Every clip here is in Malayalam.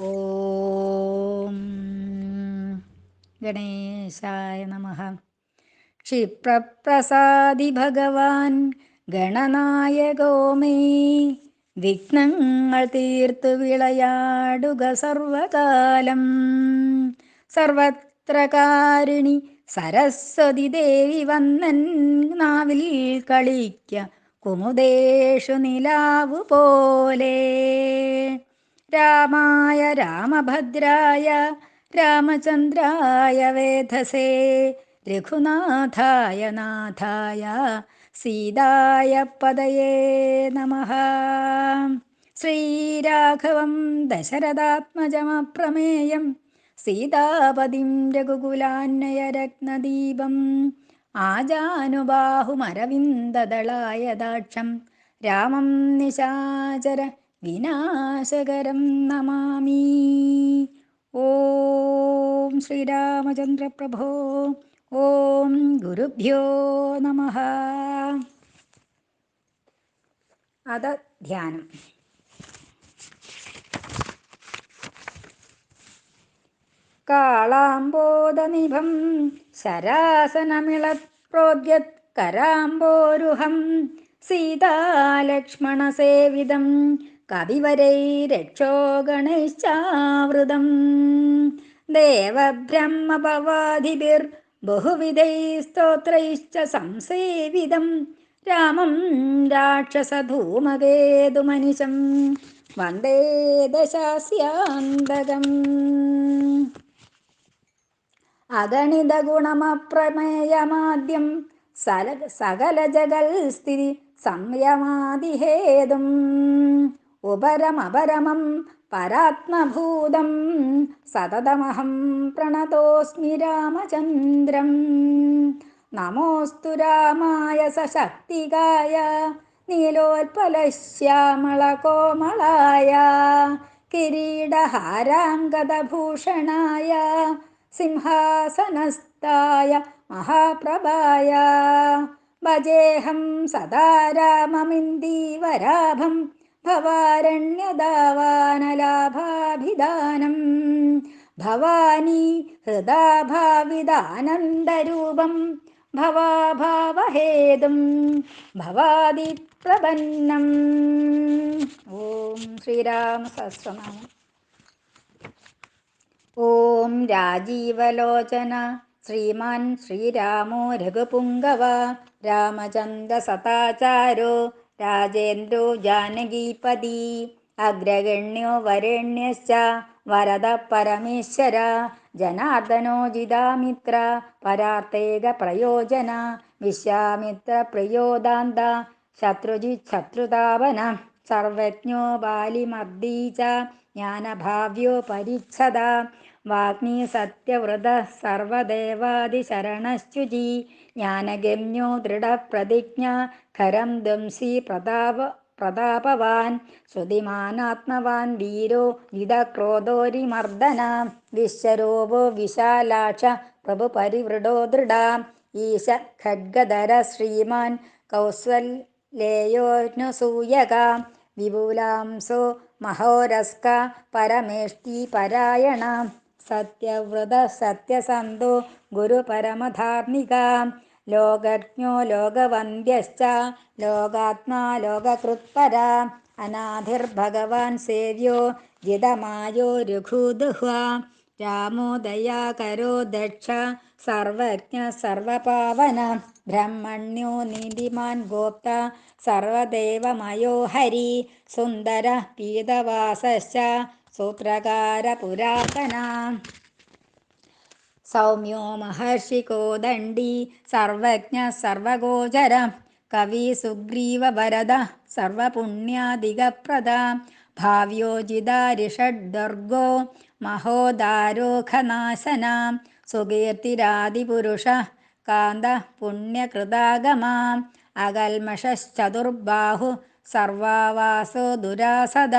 ഓം ഗണേശായ നമഃ. ക്ഷിപ്രപ്രസാദി ഭഗവാൻ ഗണനായകോ മേ, വിഘ്നങ്ങൾ തീർത്തു വിളയാടുക സർവകാലം. സർവത്ര കാരിണി സരസ്വതി ദേവി വന്നൻ നാവിൽ കളിക്ക കുമുദേഷു നിലാവു പോലെ. രാമായ രാമഭദ്രായ രാമചന്ദ്രായ വേധസേ, രഘുനാഥായ നാഥായ സീതായ പദയേ നമഃ. ശ്രീരാഘവം ദശരഥാത്മജമപ്രമേയം സീതാപതിം രഘുകുലാന്നയരത്നദീപം ആജാനുബാഹുമരവിന്ദദളായദാക്ഷം രാമം നിശാചര വിനാശകരം നമാമി. ഓം ശ്രീരാമചന്ദ്ര പ്രഭോ. ഓം ഗുരുഭ്യോ നമഃ. അത ധ്യാനം. കാളാംബോധനിഭം ശരാസനമിളപ്രോദ്യത് കരാംബോരുഹം സീതാലക്ഷ്മണസേവിതം കവിവരൈരക്ഷോഗണൈശ്ചാവൃതം. ദേവബ്രഹ്മപവാദിഭിർ ബഹുവിധൈസ്തോത്രൈശ്ച സംസേവിതം രാമം രാക്ഷസധൂമകേതുമനിശം വന്ദേ ദശാസ്യാന്തകം. അഗണിത ഗുണമപ്രമേയമാദ്യം സകല ജഗൽ സ്ഥിതി സംയമാതിഹേതും ഉപരമപരമം പരാത്മഭൂതം സതതമഹം പ്രണതോസ്മി രാമചന്ദ്രം. നമോസ്തു രാമായ സശക്തികായ നീലോത്പലശ്യാമളകോമളായ കിരീടഹാരാംഗദഭൂഷണായ സിംഹാസനസ്ഥായ മഹാപ്രഭായ. ഭജേഹം സദാ രാമമിന്ദീവരാഭം ഭവാരണ്യദാവാനലാഭാഭിധാനം. ഭവാനി ഹൃദാഭാവിദാനന്ദരൂപം ഭവാഭാവഹേതും ഭവാദിപ്രപന്നം. ഓം ശ്രീരാമ സഹസ്രനാമം. ഓം രാജീവലോചന ശ്രീമാൻ ശ്രീരാമോ രഘുപുംഗവ രാമചന്ദ്ര സദാചാരോ രാജേന്ദ്രോ ജാനകീപതി. അഗ്രഗണ്യോ വരേണ്യശ്ച വരദ പരമേശ്വര ജനാർദ്ദനോജിതാമിത്ര പരാർത്തേക പ്രയോജന. വിശ്വാമിത്ര പ്രിയോദാന്ത ശത്രുജിത് ശത്രുതാപന സർവജ്ഞോ ബാലിമർദീ ച ജ്ഞാനഭാവ്യോ പരിച്ഛദ. വാഗ്മീ സത്യവ്രത സർവദേവാദിശരണശ്ചുചി ജ്ഞാനഗമ്യോ ദൃഢപ്രതിജ്ഞ ഖരം ധ്വംസി പ്രതാപവാൻ. ശ്രുതിമാനാത്മവാൻ വീരോ ജിതക്രോധോരിമർദന. വിശ്വരൂപോ വിശാലാക്ഷ പ്രഭുപരിവൃഢോ ദൃഢ. ഈശ ഖഡ്ഗധര ശ്രീമാൻ കൗസലേയോനുസൂയക. വിപുലാംസോ മഹോരസ്ക പരമേഷ്ടി പരായണ. സത്യവ്രത സത്യസന്ധോ ഗുരുപരമധാർമ്മിക. ലോകജ്ഞോ ലോകവന്ദ്യശ്ച ലോകാത്മാ ലോകകൃത്പര. അനാഥിർഭഗവാൻ സേവ്യോ ജിതമായോ രഘുദുഹ. രാമോ ദയാകരോ ദക്ഷ സർവജ്ഞ സർവപാവന. ബ്രഹ്മണ്യോ നീതിമാൻ ഗോപ്ത സർവദേവമയോ ഹരി. സുന്ദര പീതവാസശ്ച സൂത്രകാര പുരാതന. സൗമ്യോ മഹർഷി കോദണ്ഡി സർവജ്ഞ സർവഗോചര. കവി സുഗ്രീവ വരദ സർവപുണ്യാധികപ്രദ. ഭാവ്യോജിതാരിഷഡ്ദർഗോ മഹോദാരോഘനാശന. സുകീർത്തിരാദിപുരുഷ കാന്ത പുണ്യകൃതാഗമ. അകൽമഷശ്ചതുർബാഹു സർവാവാസോ ദുരാസദ.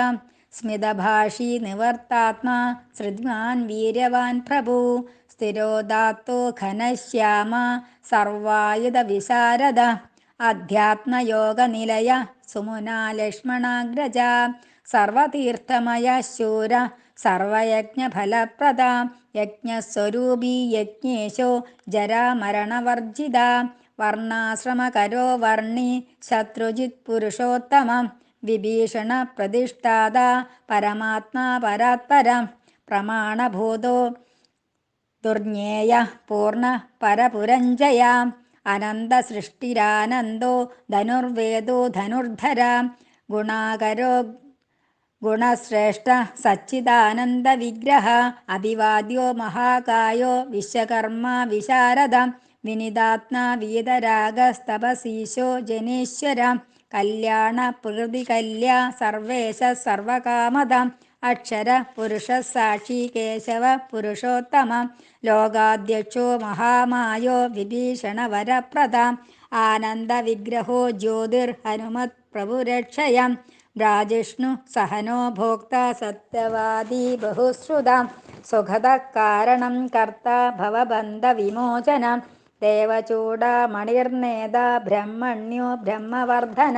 സ്മിതഭാഷീ നിവർത്താത്മാ ശ്രീമാൻ വീര്യവാൻ പ്രഭു. സ്ഥിരോദാത്തോ ഘനശ്യാമ സർവായുധ വിശാരദ. അധ്യാത്മയോഗനിലയ സുമുനാ ലക്ഷ്മണാഗ്രജ. സർവതീർത്ഥമയ ശൂര സർവയജ്ഞഫലപ്രദ യജ്ഞസ്വരൂപീ യജ്ഞേശോ ജരാമരണവർജിത വർണ്ണാശ്രമകരോ വർണ്ണി ശത്രുജിത് പുരുഷോത്തമം വിഭീഷണ പ്രതിഷ്ഠാത പരമാത്മാ പരാത്പര പ്രമാണഭൂതോ ദുർജ്ഞേയ പൂർണ്ണ പരപുരഞ്ജയ അനന്തസൃഷ്ടിരാനന്ദോ ധനുർവേദോ ധനുർധര ഗുണാകരോ ഗുണശ്രേഷ്ഠ സച്ചിദാനന്ദവിഗ്രഹ അഭിവാദ്യോ മഹാകായോ വിശ്വകർമ്മ വിശാരദ വിനിതാത്മാ വീതരാഗസ്തപസീശോ ജനീശ്വര കല്യാണ പ്രകൃതികല്യ സർവേശ സർവകാമദ അക്ഷര പുരുഷ സാക്ഷി കേശവ പുരുഷോത്തമ ലോകാധ്യക്ഷോ മഹാമായോ വിഭീഷണ വരപ്രദ ആനന്ദവിഗ്രഹോ ജ്യോതിർ ഹനുമത് പ്രഭുരക്ഷയം രാജിഷ്ണു സഹനോ ഭോക്ത സത്യവാദീ ബഹുശ്രുത സുഖദകാരണം കർത്ത ഭവബന്ധവിമോചന ദേവചൂഡാമണിർനേത ബ്രഹ്മണ്യോ ബ്രഹ്മവർദ്ധന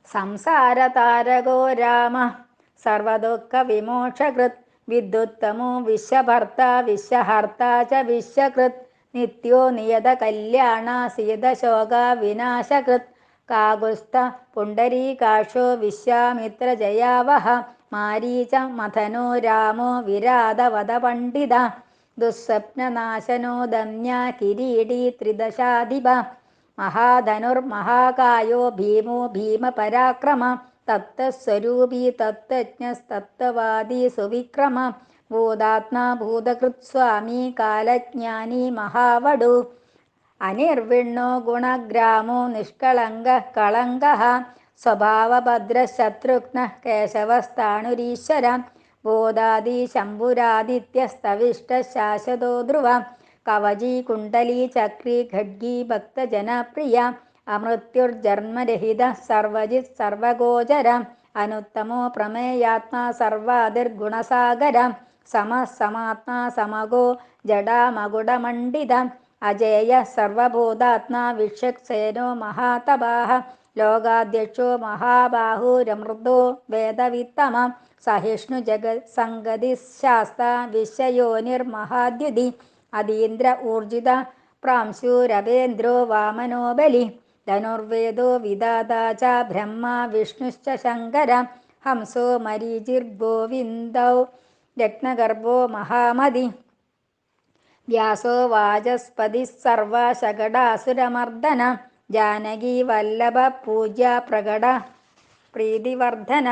സംസാരതാരകോ രാമ സർവദുഃഖവിമോക്ഷകൃത് വിദ്യുത്തമോ വിശ്വഭർത്ത വിശ്വഹർത്ത ച വിശ്വകൃത് നിത്യോ നിയതകല്യാണ സീതശോക വിനാശകൃത് കാകുസ്ഥ പുണ്ടരീകാക്ഷോ വിശ്വാമിത്രജയാവഹ മാരീച മഥനോ രാമോ വിരാതവദപണ്ഡിത ദുസ്വപ്നനാശനോ ദമ്യ കിരീടീ ത്രിദശാധിപ മഹാധനുർമഹാകായോ ഭീമോ ഭീമപരാക്രമ തത്വസ്വരൂപീ തത്വജ്ഞസ്തത്വവാദീ സുവിക്രമ ഭൂതാത്മാ ഭൂതകൃത് സ്വാമി കാലജ്ഞാനി മഹാവടു അനിർവിണ്ണോ ഗുണഗ്രാമോ നിഷ്കളങ്ക കളങ്ക സ്വഭാവഭദ്രശത്രുഘ്ന കേശവസ്ഥാണുരീശ്വര ബോധാദി ശംഭുരാദിത്യസ്തവിഷ്ട ശാശ്വതോ ധ്രുവ കവചീ കുണ്ടലീ ചക്രീ ഖഡ്ഗീ ഭക്തജനപ്രിയ അമൃത്യുർജന്മരഹിത സർവജിത് സർവഗോചര അനുത്തമോ പ്രമേയാത്മാ സർവാതിർഗുണസാഗര സമസമാത്മാ സമഗോ ജഡാമകുടമണ്ഡിത അജേയ സർവഭൂതാത്മാ വിക്ഷക്സേനോ മഹാതപാഃ ലോകാധ്യക്ഷോ മഹാബാഹുരമൃതോ വേദവിത്തമ സഹിഷ്ണു ജഗത്സംഗതിശാസ്ത വിശ്വയോനിർമഹാദ്യുതി അതീന്ദ്ര ഊർജിത പ്രാംശുരവേന്ദ്രോ വാമനോ ബലി ധനുർവേദോ വിദാത ച ബ്രഹ്മ വിഷ്ണുശ്ച ശങ്കര ഹംസോ മരീചിർഗോവിന്ദോ രത്നഗർഭോ മഹാമതി വ്യാസോ വാചസ്പതി സർവശകടാസുരമർദ്ദന ജാനകീ വല്ലഭ പൂജ്യ പ്രകട പ്രീതിവർദ്ധന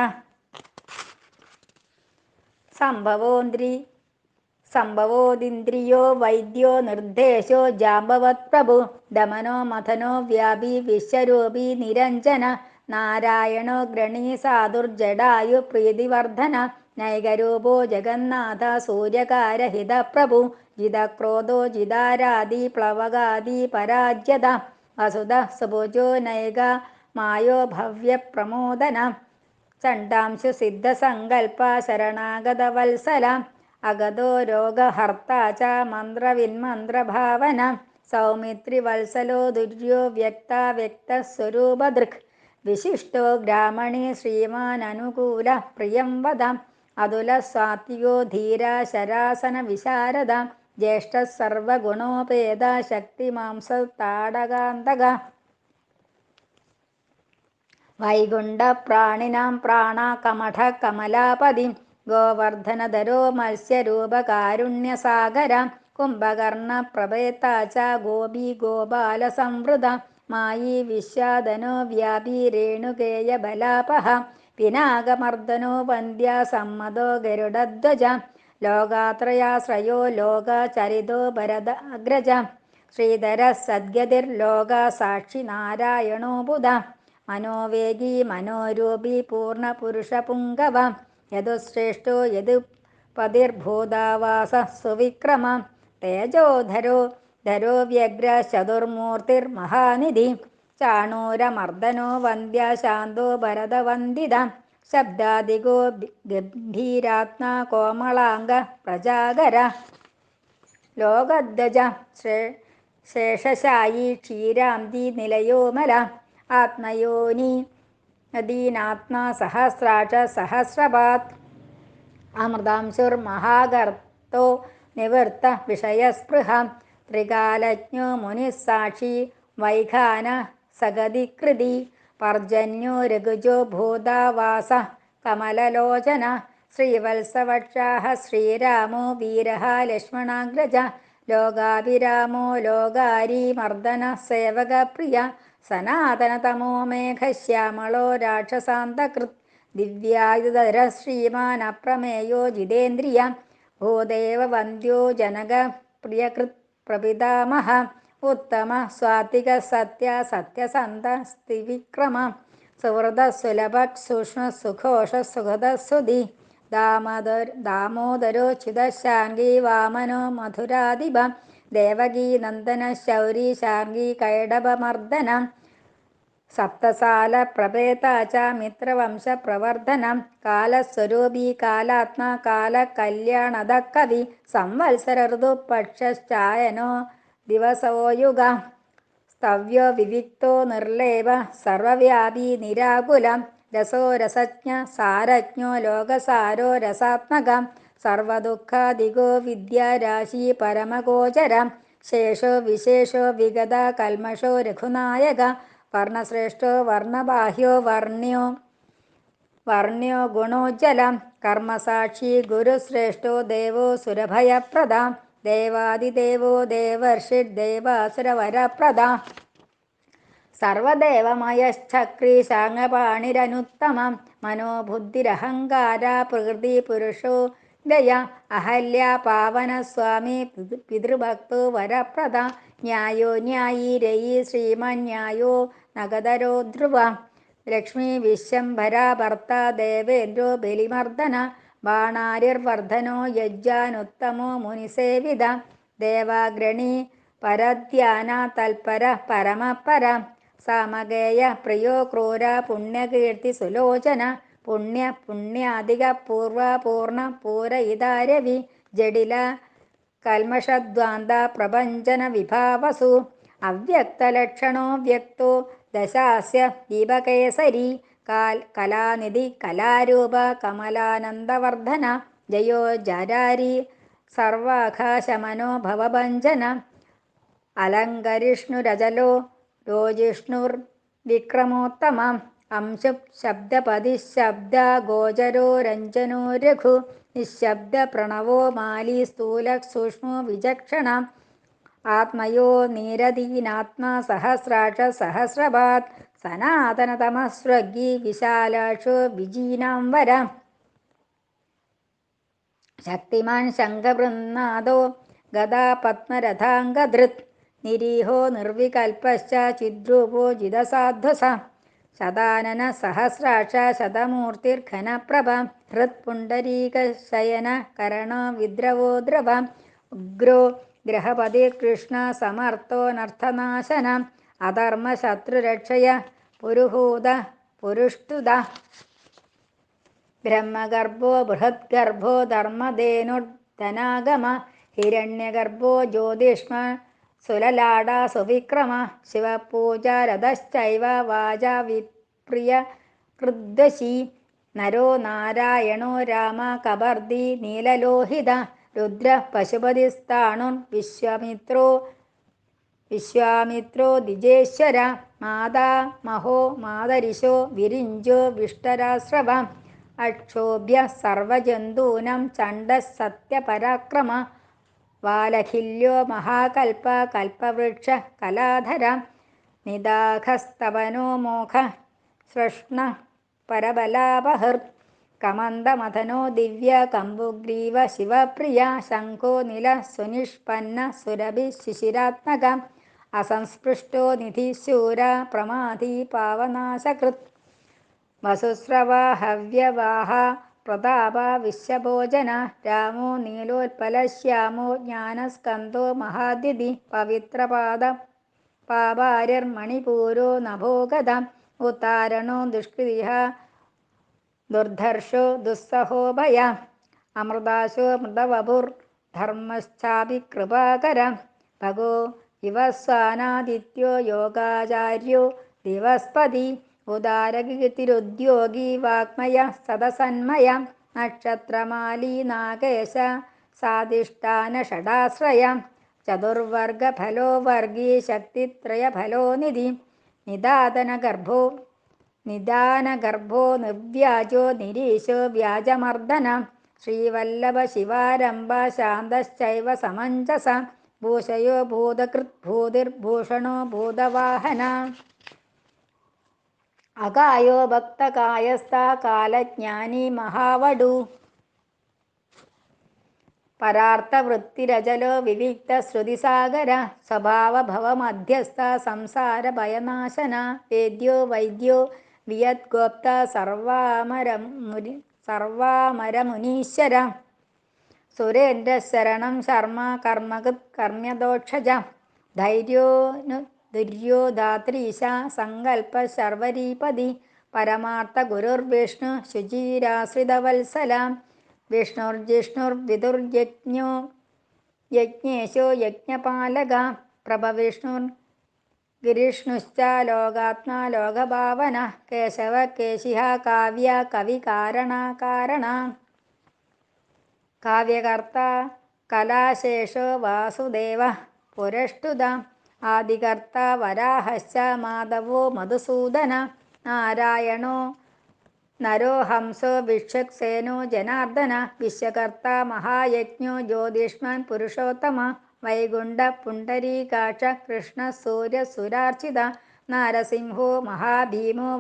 സംഭവോദിന്ദ്രിയോ വൈദ്യോ നിർദ്ദേശോ ജാമ്പവത് പ്രഭു ദമനോ മഥനോ വ്യാപി വിശ്വരൂപി നിരഞ്ജന നാരായണോ ഗ്രണീ സാധുർജടായു പ്രീതിവർദ്ധന നൈകരൂപോ ജഗന്നാഥ സൂര്യകാരഹിത പ്രഭു ജിതക്രോധോ ജിതാരാദി പ്ലവകാദി പരാജ്യത വസുധ സുഭുജോ നൈക മായോ ഭവ്യപ്രമോദന ചണ്ഡാംശു സിദ്ധസങ്കൽപ്പ ശരണാഗതവത്സല അഗതോ രോഗഹർത്ത ച മന്ത്രവിന്മന്ത്രഭാവന സൗമിത്രിവത്സലോ ദുര്യോ വ്യക്താവ്യക്തസ്വരൂപദൃക് വിശിഷ്ടോ ഗ്രാമണി ശ്രീമാനനുകൂല പ്രിയം വദ അതുല സാത്വികോ ധീര ശരാസന വിശാരദ ജ്യേഷ്ഠ സർവഗുണോപേത ശക്തിമാംസ താടകാന്തക വൈകുണ്ഠ പ്രാണിനാം പ്രാണ കമഠ കമലാപതി ഗോവർദ്ധനധരോ മത്സ്യരൂപകാരുണ്യസാഗര കുംഭകർണ പ്രഭേത ച ഗോപി ഗോപാല സംവൃത മായി വിശ്വാദനോ വ്യാപി രേണുകേയ ബലാപഹ പിനാകമർദ്ദനോ വന്ദ്യ സമ്മതോ ഗരുഡധ്വജ ലോകാത്രയാശ്രയോ ലോകചരിതോ ഭരദാഗ്രജ ശ്രീധര സദ്ഗതിർലോക സാക്ഷി നാരായണോ ബുധ മനോവേഗി മനോരൂപി പൂർണ്ണപുരുഷപുങ്കവ യദുശ്രേഷ്ഠോ യദു പതിർഭൂതാവാസ സുവിക്രമ തേജോധരോ ധരോ വ്യഗ്ര ചതുർമൂർത്തിർമഹാനിധി ചാണൂരമർദ്ദനോ വന്ദ്യ ശാന്തോ ഭരതവന്ദിത ശബ്ദാദിഗോ ഗംഭീരാത്മാ കോമളാംഗ പ്രജാകര ലോകധ്വജ ശേഷശായി ക്ഷീരാംതി നിലയോമല ആത്മയോനി നദീനാത്മാ സഹസ്രാക്ഷ സഹസ്രപാത് അമൃതാംശുർമഹാഗർത്തോ നിവൃത്ത വിഷയസ്പൃഹ ത്രികാലജ്ഞോ മുനിസാക്ഷി വൈഖാന സഗതികൃതി പർജന്യോ രഘുജോ ഭൂതാവാസ കമലലോചന ശ്രീവത്സവക്ഷാഃ ശ്രീരാമോ വീരഃ ലക്ഷ്മണാഗ്രജ ലോകാഭിരാമോ ലോകാരി മർദ്ദന സേവകപ്രിയ സനാതനതമോ മേഘശ്യാമളോ രാക്ഷസാന്തകൃത് ദിവ്യായുധര ശ്രീമാൻ അപ്രമേയോ ജിതേന്ദ്രിയ ഭൂദേവ വന്ദ്യോ ജനക പ്രിയകൃത് പ്രപിതാമഹ ഉത്തമ സ്വാതിക സത്യ സത്യസന്ത സ്തിവിക്രമ സുഹൃദ സുലഭ സൂക്ഷ്മ സുഘോഷ സുഗതസുധി ദാമോദരോച്യുത ശാർഗീ വാമനോ മധുരാധിപ ദേവകീ നന്ദന ശൗരി ശാർഗീ കൈടഭമർദ്ദന സപ്തസാല പ്രഭേത ച മിത്രവംശ പ്രവർദ്ധനം കാലസ്വരൂപി കാലാത്മ കാലകല്യാണദ കവി സംവത്സര ഋതുപക്ഷശ്ചായനോ ദിവസോ യുഗ സ്തവ്യോ വിവിക്തോ നിർലേപ സർവവ്യാപി നിരാകുലം രസോ രസജ്ഞ സാരജ്ഞോ ലോകസാരോ രസാത്മക സർവദുഃഖാദിഗോ വിദ്യാരാശി പരമഗോചരം ശേഷോ വിശേഷോ വിഗത കൽമഷോ രഘുനായക വർണ്ണശ്രേഷ്ഠോ വർണ്ണബാഹ്യോ വർണ്ണ്യോ ഗുണോജ്ജലം കർമ്മസാക്ഷി ഗുരുശ്രേഷ്ഠോ ദേവോ സുരഭയപ്രദ ദേവാദിദേവോ ദേവർഷിദേവാസുരവരപ്രദ സർവദേവമയശ്ചക്രീ ശാംഗപാണിരനുത്തമം മനോബുദ്ധിരഹങ്കാര പ്രകൃതി പുരുഷോ ദയ അഹല്യ പാവനസ്വാമി പിതൃഭക്തോ വരപ്രദ ന്യായോ ന്യായീ രയി ശ്രീമന്യായോ നഗതരോ ധ്രുവ ലക്ഷ്മി വിശ്വംഭര ഭർത്ത ദേവേന്ദ്രോ ബലിമർദ്ദന ബാണാരിർവർദ്ധനോ യജ്ജാനുത്തമോ മുനിസേവിത ദേവാഗ്രണി പരധ്യാന തൽപര പരമപര സമഗേയ പ്രിയോ ക്രൂര പുണ്യകീർത്തി സുലോചന പുണ്യാധിക പൂർവപൂർണ പൂരയിതാരവി ജഡില കൽമഷദ്വാന്ത പ്രപഞ്ചന വിഭാവസു അവ്യക്തലക്ഷണോ വ്യക്തോ ദശാസ്യ ദീപകേസരി കലാനിധി കലാരൂപ കമലാനന്ദവർദ്ധന ജയോ ജരാരി സർവാഘാശമനോ ഭവഭഞ്ജന അലങ്കരിഷ്ണുരജലോ രോജിഷ്ണുർ വിക്രമോത്തമ അംശു ശബ്ദപതിശബ്ദ ഗോചരോ രഞ്ജനോ രഘു നിശബ്ദ പ്രണവോ മാലി സ്ഥൂല സൂക്ഷ്മോ വിചക്ഷണ ആത്മയോ നീരദീനാത്മാ സഹസ്രാക്ഷ സഹസ്രപാത് സനാതനതമസ്വഗി വിശാലാക്ഷോ വിജീനാംബര ശക്തിമാൻ ശംഖവൃന്നാദോ ഗദാ പത്മരഥാംഗധൃത് നിരീഹോ നിർവികൽപശ്ച ചിദ്രൂപോ ജിതസാധ്വസ ശതാനന സഹസ്രാക്ഷ ശതമൂർത്തിർഘനപ്രഭ ഹൃത്പുണ്ഡരീകശയന കരണോ വിദ്രവോ ദ്രവ ഉഗ്രോ ഗ്രഹപതിർകൃഷ്ണ സമർത്ഥോ നർത്ഥനാശന അധർമ്മശത്രുരക്ഷയ പുരുഹൂത പുരുഷ്ടുത ബ്രഹ്മഗർഭോ ബൃഹദ്ഗർഭോ ധർമ്മധേനുർധനാഗമ ഹിരണ്യഗർഭോ ജ്യോതിഷ്മ സുലലാട സുവിക്രമ ശിവപൂജാരഥശ്ചൈവ വാചാ വിപ്രിയ ഹൃദ്വശി നരോ നാരായണോ രാമ കബർദി നീലലോഹിത രുദ്ര പശുപതിസ്ഥാണുർ വിശ്വാമിത്രോ ദ്വിജേശ്വര മാതാ മഹോ മാതരിശോ വിരിഞ്ചോ വിഷ്ടരാശ്രവ അക്ഷോഭ്യ സർവജന്തൂനം ചണ്ഡ സത്യപരാക്രമ വാലഖില്യോ മഹാകൽപ കൽപവൃക്ഷ കലാധര നിദാഘസ്തവനോ മോഖ സൃഷ്ണ പരബലാപഹൃ കമന്ദമഥനോ ദിവ്യ കമ്പുഗ്രീവ ശിവപ്രിയ ശംഖോ നില സുനിഷ്പന്ന സുരഭി ശിശിരാത്മക അസംസ്പൃഷ്ടോ നിധിശൂര പ്രമാധി പാവനാശകൃത് വസുസ്രവ ഹവ്യവാഹ പ്രതാപ വിശ്വഭോജന രാമോ നീലോത്പലശ്യാമോ ജ്ഞാനസ്കന്ധോ മഹാദിതി പവിത്രപാദ പാപാരിർമണിപൂരോ നഭോഗത ഉത്താരണോ ദുഷ്കൃതിഹ ദുർധർഷോ ദുസ്സഹോ ഭയ അമൃതാശോ മൃതവപുർ ധർമ്മശ്ചാപി കൃപാകര ഭഗോ വിവസ്വാനാദിത്യോ യോഗാചാര്യോ ദിവസ്പതി ഉദാരകീർത്തിരുദ്യോഗി വാഗ്മയ സദസന്മയ നക്ഷത്രമാലി നാഗേശ സാധിഷ്ഠാന ഷടാശ്രയ ചതുർവർഗഫലോ വർഗീ ശക്തിത്രയഫലോ നിധി നിദാനഗർഭോ നിർവ്യാജോ നിരീശോ വ്യാജമർദ്ദന ശ്രീവല്ലഭ ശിവാരംഭ ശാന്തശ്ചൈവ സമഞ്ജസ ഭൂഷയോ ഭൂതകൃത് ഭൂതിർഭൂഷണോ ഭൂതവാഹന അകായോ ഭക്തകായസ്ഥ കാലജ്ഞാനി മഹാവടു പരാർത്ഥവൃത്തിരചലോ വിവിക്ത ശ്രുതിസാഗര സ്വഭാവഭവമധ്യസ്ഥ സംസാര ഭയനാശന വേദ്യോ വൈദ്യോ വിയദ്ഗോപ്ത സർവാമരമുനീശ്വര സുരേന്ദ്രശരണം ശർമ്മ കർമ്മകൃത് കർമ്മ്യദോക്ഷജ ധൈര്യോ ധാത്രീശ സങ്കൽപ്പ ശർവരീപതി പരമാർത്ഥ ഗുരുർവിഷ്ണു ശുചിരാശ്രിതവത്സല വിഷ്ണുർജിഷ്ണുർവിദുർയജ്ഞോ യജ്ഞേശോ യജ്ഞപാലക പ്രഭവിഷ്ണുർ ഗിരിഷ്ണുശ്ച ലോകാത്മാ ലോകഭാവന കേശവ കേശിഹ കാവ്യ കവി കാരണ കാവ്യകർത്ത കലാശേഷോ വാസുദേവ പുരഷ്ടുത ആദികർത്ത വരാഹശ്ച മാധവോ മധുസൂദന നാരായണോ നരോ ഹംസോ വിക്ഷക്സേനോ ജനാർദ്ദന വിശ്വകർത്ത മഹായജ്ഞോ ജ്യോതിഷ്മാൻ പുരുഷോത്തമ വൈകുണ്ഠ പുണ്ടരീകാക്ഷ കൃഷ്ണ സൂര്യ സുരാർച്ചിത നാരസിംഹോ മഹാഭീമോ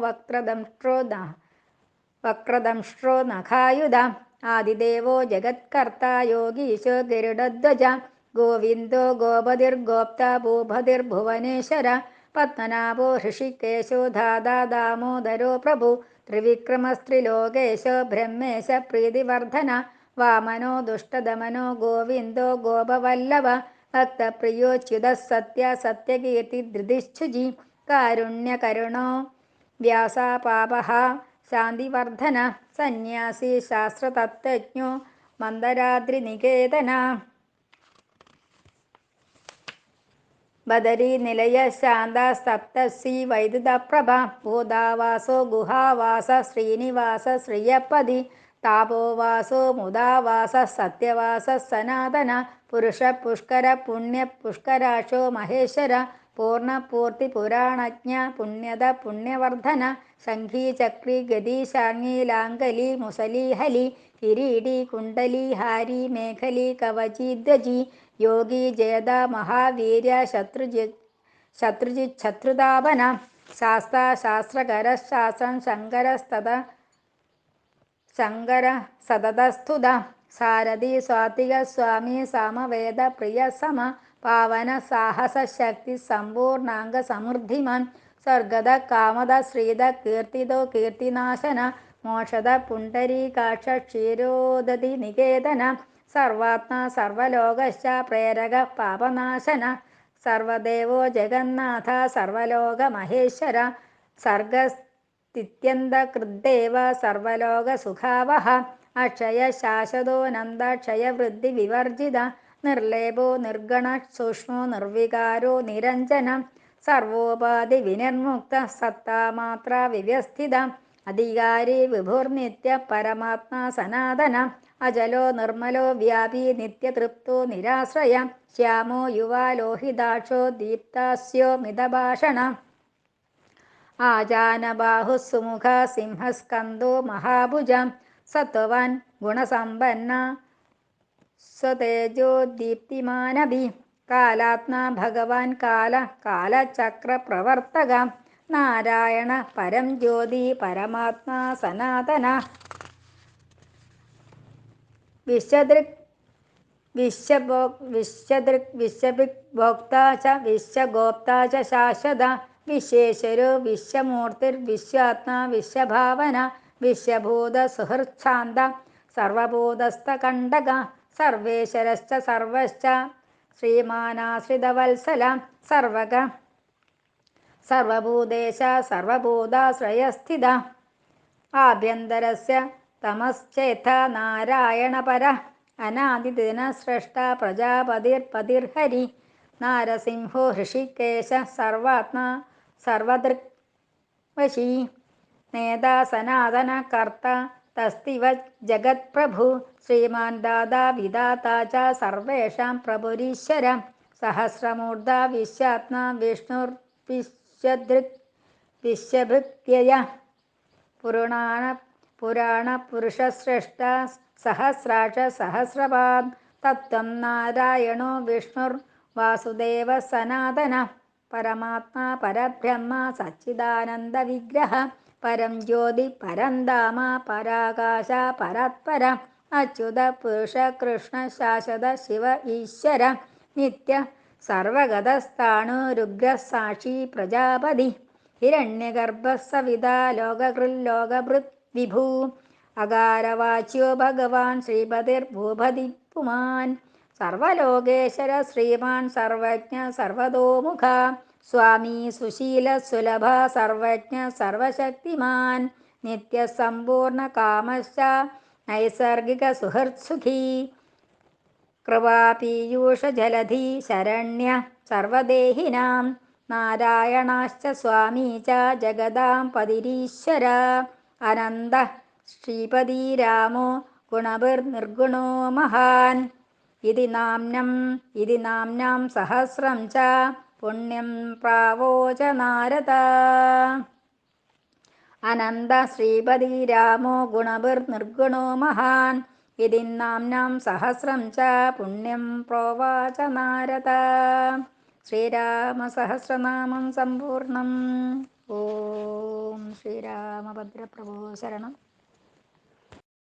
വക്രദംഷ്ട്രോ നഖായുധ ആദിദേവോ ജഗത്കർത്ത യോഗീശോ ഗരുഡധ്വജ ഗോവിന്ദോ ഗോപതിർഗോപ്ത ഭൂപതിർഭുവനേശ്വര പത്മനാഭോ ഹൃഷികേശോ ധാതാ ദാമോദരോ പ്രഭു ത്രിവിക്രമസ്ത്രിലോകേശോ ബ്രഹ്മേശ പ്രീതിവർദ്ധന വാമനോ ദുഷ്ടദമനോ ഗോവിന്ദോ ഗോപവല്ലഭ ഭക്തപ്രിയോച്യുത സത്യകീർത്തി ധൃതിശ്ചുജി കാരുണ്യകരുണോ വ്യാസാപാപഹ ശാന്തിവർദ്ധന സന്യാസി ശാസ്ത്രതത്വജ്ഞോ മന്ദരാദ്രിനികേതന ബദരീ നിലയ ശാന്ത സപ്തസി വൈദ്യുതപ്രഭ ഭൂതാവാസോ ഗുഹാവാസ ശ്രീനിവാസ ശ്രിയപതി താപോവാസോ മുദാവാസ സത്യവാസ സനാതന പുരുഷ പുഷ്കര പുണ്യ പുഷ്കരാക്ഷോ മഹേശ്വര പൂർണ്ണപൂർത്തി പുരാണജ്ഞ പുണ്യത പുണ്യവർദ്ധന ശംഖീ ചക്രി ഗദീശാർങ്ങി ലാംഗലി മുസലി ഹലി കിരീടി കുണ്ടലി ഹാരി മേഖലി കവചി ധ്വജി യോഗി ജയദ മഹാവീര്യ ശത്രുതാപന ശാസ്ത ശാസ്ത്രകര ശാസ്ത്രം ശങ്കര സതതസ്തുത സാരഥി സ്വാതിക സ്വാമി സാമവേദ പ്രിയ സമ പാവന സാഹസ ശക്തി സമ്പൂർണാംഗ സമൃദ്ധിമാൻ സ്വർഗത കാമത ശ്രീത കീർത്തിതോ കീർത്തിനാശന മോക്ഷത പുണ്ടരീകാക്ഷ ക്ഷീരോദതി നികേതന സർവാത്മാ സർവലോകശ്ച പ്രേരക പാപനാശന സർവദേവോ ജഗന്നാഥ സർവലോക മഹേശ്വര സർഗസ്ഥിത്യന്തകൃദ്ദേവ സർവലോക സുഖാവഹ അക്ഷയ ശാശ്വതോനന്ദ ക്ഷയവൃദ്ധി വിവർജിത നിർലേപോ നിർഗണ സൂക്ഷ്മോ നിർവികാരോ നിരഞ്ജന സർവോപാധി വിനിർമുക്ത സത്താമാത്ര വിവ്യസ്ഥിത അധികാരി വിഭുർനിത്യ പരമാത്മാ സനാതന അജലോ നിർമ്മലോ വ്യാപി നിത്യതൃപ്തോ നിരാശ്രയ ശ്യാമോ യുവാ ലോഹിതാക്ഷോ ദീപ്താസ്യോ മിതഭാഷണ ആജാനബാഹു സുമുഖ സിംഹസ്കന്ദോ മഹാഭുജ സത്വവാൻ ഗുണസമ്പന്ന സ്വതേജോ ദീപ്തിമാനഭി കാലാത്മാ ഭഗവാൻ കാലചക്ര പ്രവർത്തക നാരായണ പരം ജ്യോതി പരമാത്മാ സനാതന വിശ്വദൃക് വിശ്വഭോക്താ ച വിശ്വഗോപ്താ ച ശാശ്വത വിശ്വേശ്വരോ വിശ്വമൂർത്തിർ വിശ്വാത്മാ വിശ്വഭാവന വിശ്വഭൂത സുഹൃച്ഛാന്ത സർവഭൂതസ്ഥകണ്ഠക സർവേശ്വരശ്ച സർവശ്ച ശ്രീമാനാശ്രിതവത്സല സർവഭൂതേശ സർവഭൂതാശ്രയസ്ഥിത ആഭ്യന്തരസ്യ തമശ്ചേത നാരായണപര അനാദിദിനസ്രഷ്ട പ്രജാപതിർപതിർഹരി നാരസിംഹോ ഹൃഷികേശ സർവാത്മാ സർവദൃക്വശീ നേതാ സനാതന കർത്ത तस्तिव जगत्प्रभु श्रीमान् दाता विधाता च सर्वेषां प्रभुरीश्वर सहस्रमूर्धा विश्वात्मा विष्णुर्विश्वदृक् विश्वभृत्यय पुराणपुरुषश्रेष्ठा सहस्राक्ष सहस्रपाद तत्त्वं नारायणो विष्णुर्वासुदेवः सनातनः परमात्मा परब्रह्म सच्चिदानन्दविग्रह परं ज्योति परं धाम पराकाश परात्पर अच्युत पुरुष कृष्ण शाश्वत शिव ईश्वर नित्य सर्वगतस्थाणुरुग्रः साक्षी प्रजापति हिरण्यगर्भः सविता लोककृल्लोकभृत् विभु अकारवाच्यो भगवान् श्रीपतिर्भूपति पुमान् सर्वलोकेश्वर श्रीमान् सर्वज्ञ सर्वतोमुखा स्वामी सुशील सुलभ सर्वज्ञ सर्वशक्तिमान् नित्यसम्पूर्णकामश्च नैसर्गिकसुहृत्सुखी कृपापीयूषजलधी शरण्य सर्वदेहिनां नारायणाश्च स्वामी च जगदां पतिरीश्वर अनन्तः श्रीपतिरामो गुणभिर्निर्गुणो महान् इति नाम्नां सहस्रं च पुण्यं प्रावोच नारद अनन्त श्रीपतिरामो गुणभिर्निर्गुणो महान् इति नाम्नां सहस्रं च पुण्यं प्रोवाच नारद श्रीरामसहस्रनामं सम्पूर्णम्. ॐ श्रीरामभद्रप्रभो शरणम्.